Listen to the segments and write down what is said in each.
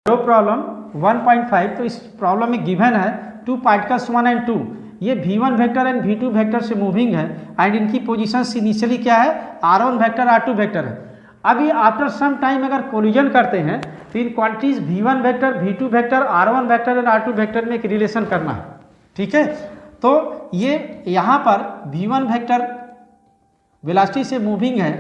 दो प्रॉब्लम 1.5। तो इस प्रॉब्लम में गिवन है 2 पार्टिकल्स 1 एंड 2, ये v1 vector and v2 vector से मूविंग है एंड इनकी पोजीशंस इनिशियली क्या है, r1 वेक्टर r2 वेक्टर है। अभी आफ्टर सम टाइम अगर कोलिजन करते हैं तो इन quantities v1 vector v2 vector r1 vector and r2 vector में एक रिलेशन करना है, ठीक है। तो ये यहाँ पर v1 वेक्टर वेलोसिटी से मूविंग है,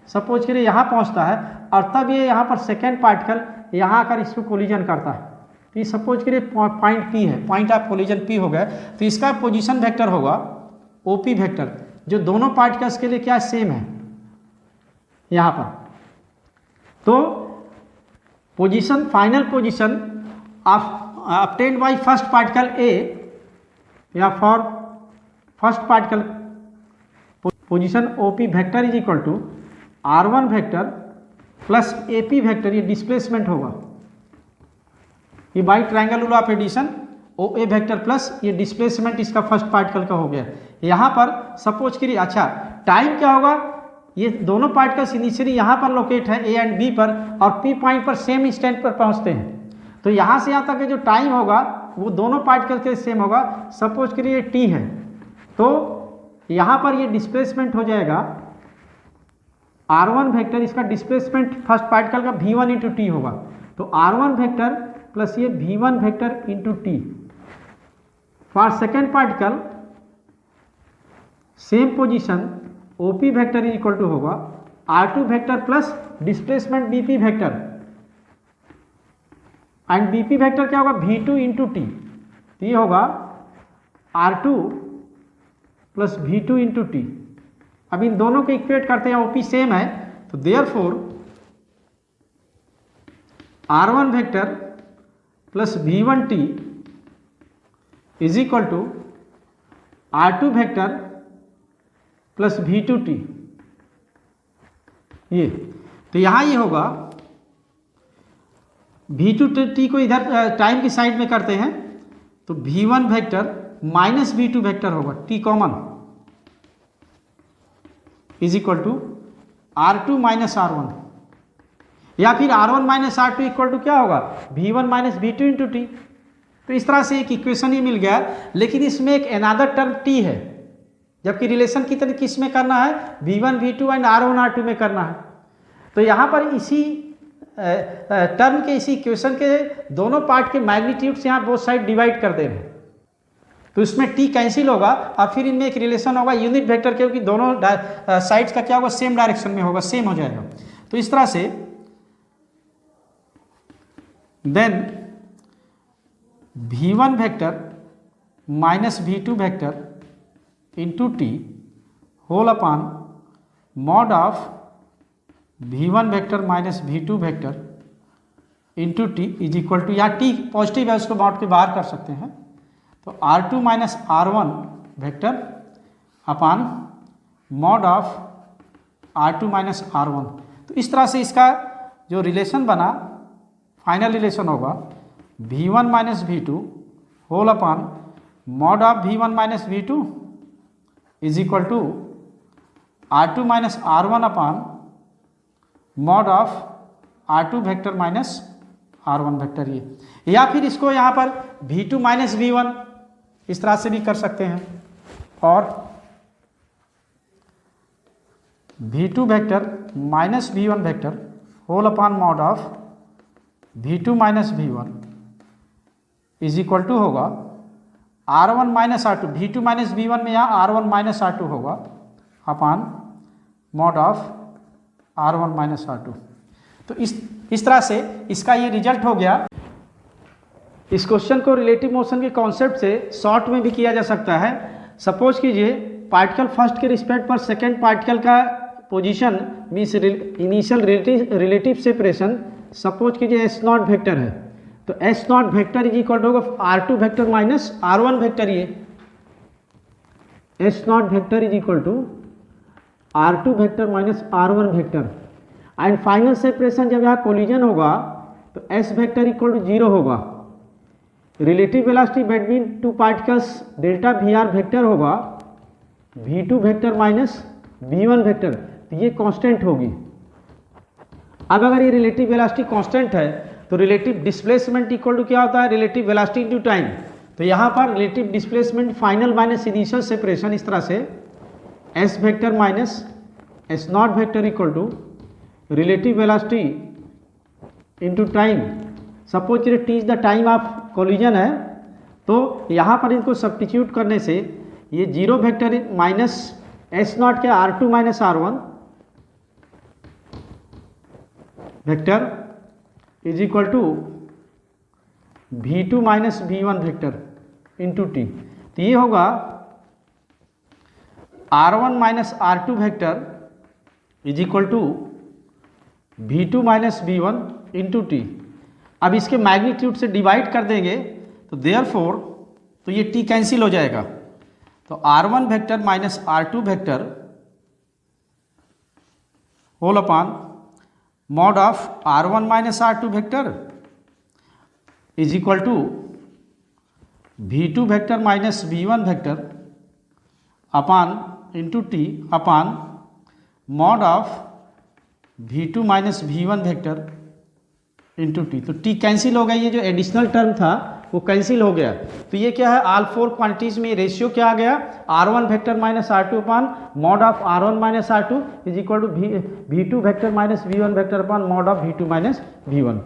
सपोज करिए यहाँ पहुँचता है और तब ये यहाँ पर सेकेंड पार्टिकल यहाँ आकर इसको कोलिजन करता है। तो ये सपोज करिए पॉइंट P है, पॉइंट ऑफ कोलिजन P हो गया, तो इसका पोजीशन वेक्टर होगा OP वेक्टर, जो दोनों पार्टिकल्स के लिए क्या सेम है यहाँ पर। तो position, final position obtained by first particle A या for first particle position OP vector is equal to R1 vector plus AP vector, ये डिस्प्लेसमेंट होगा, ये by triangle rule of addition OA vector plus ये displacement इसका first particle का हो गया। यहाँ पर सपोज करिए, अच्छा टाइम क्या होगा, ये दोनों पार्टिकल्स इनिशियली यहाँ पर लोकेट है A एंड B पर और P पॉइंट पर सेम इंस्टेंट पर पहुँचते हैं। तो यहाँ से यहाँ तक जो टाइम होगा वो दोनों पार्टिकल के सेम होगा। सपोज करिए ये T है, तो यहाँ पर ये डिस्प्लेसमेंट हो जाएगा R1 वेक्टर, इसका डिस्प्लेसमेंट फर्स्ट पार्टिकल का V1 इंटू टी होगा। तो R1 वेक्टर प्लस ये V1 vector into T. For second particle same position OP vector is equal to होगा R2 vector plus displacement BP vector and BP vector क्या होगा V2 into T. तो ये होगा R2 plus V2 into T. अब इन दोनों को equate करते हैं, OP सेम है, तो therefore R1 vector plus V1t is equal to R2 vector plus V2t। ये तो यहाँ ये होगा V2t को इधर टाइम की साइड में करते हैं तो V1 vector minus V2 vector होगा, t common is equal to R2 minus R1, या फिर R1 minus R2 equal to क्या होगा V1 minus V2 into T. तो इस तरह से एक इक्वेशन ही मिल गया, लेकिन इसमें एक अनदर टर्म T है, जबकि रिलेशन की तरह किस में करना है, V1 V2 and R1 R2 में करना है। तो यहाँ पर इसी टर्म के, इसी इक्वेशन के दोनों पार्ट के मैग्नीट्यूड से यहाँ बोथ साइड डिवाइड कर दे रहे हैं, तो इसमें T कैंसिल होगा और फिर इनमें एक रिलेशन होगा यूनिट वेक्टर, क्योंकि दोनों साइड्स का क्या होगा सेम डायरेक्शन में होगा, सेम हो जाएगा। तो इस तरह से then V1 vector minus V2 vector into T whole upon mod of V1 vector minus V2 vector into T is equal to, यहाँ T पॉजिटिव है उसको मॉड के बाहर कर सकते हैं, तो R2 minus R1 vector upon mod of R2 minus R1। तो इस तरह से इसका जो रिलेशन बना, फाइनल रिलेशन होगा V1 minus V2 whole upon mod of V1 minus V2 is equal to R2 minus R1 upon mod of R2 vector minus R1 vector. ये या फिर इसको यहाँ पर V2 माइनस V1 इस तरह से भी कर सकते हैं, और V2 vector minus V1 vector whole upon mod of V2 minus V1 is equal to होगा R1 minus R2, V2 minus V1 में यहाँ R1 माइनस R2 होगा upon mod of R1 minus R2। तो इस तरह से इसका ये रिजल्ट हो गया। इस क्वेश्चन को रिलेटिव मोशन के कॉन्सेप्ट से शॉर्ट में भी किया जा सकता है। सपोज कीजिए पार्टिकल फर्स्ट के रिस्पेक्ट पर सेकेंड पार्टिकल का position means initial relative separation, suppose कीजिए S नॉट वेक्टर है, तो S not vector is equal to होगा R2 vector minus R1 vector. ये S not vector is equal to R2 vector minus R1 vector and final separation जब यहाँ collision होगा तो S vector equal to 0 होगा। Relative velocity between two particles delta VR vector होगा V2 vector minus V1 vector, तो ये constant होगी। अब अगर ये रिलेटिव वेलोसिटी कांस्टेंट है तो रिलेटिव डिस्प्लेसमेंट इक्वल टू क्या होता है, रिलेटिव वेलोसिटी इनटू टाइम। तो यहाँ पर relative displacement final minus initial separation, इस तरह से S vector minus S naught vector equal to relative velocity into time. Suppose T is the time of collision है, तो यहाँ पर इनको सब्स्टिट्यूट करने से ये zero vector minus S naught के R2 minus R1 vector is equal to V2 minus V1 vector into T. तो ये होगा R1 minus R2 vector is equal to V2 minus V1 into T. अब इसके magnitude से divide कर देंगे तो देयरफॉर तो ये टी कैंसिल हो जाएगा। तो R1 vector minus R2 vector whole upon mod of R1 minus R2 vector is equal to V2 vector minus V1 vector upon into T upon mod of V2 minus V1 vector into T. तो T cancel हो गया, ये जो additional term था वो cancel हो गया। तो ये क्या है, ऑल फोर क्वांटिटीज में रेशियो क्या आ गया, R1 vector minus R2 upon mod of R1 minus R2 is equal to V2 vector minus V1 vector upon mod of V2 minus V1।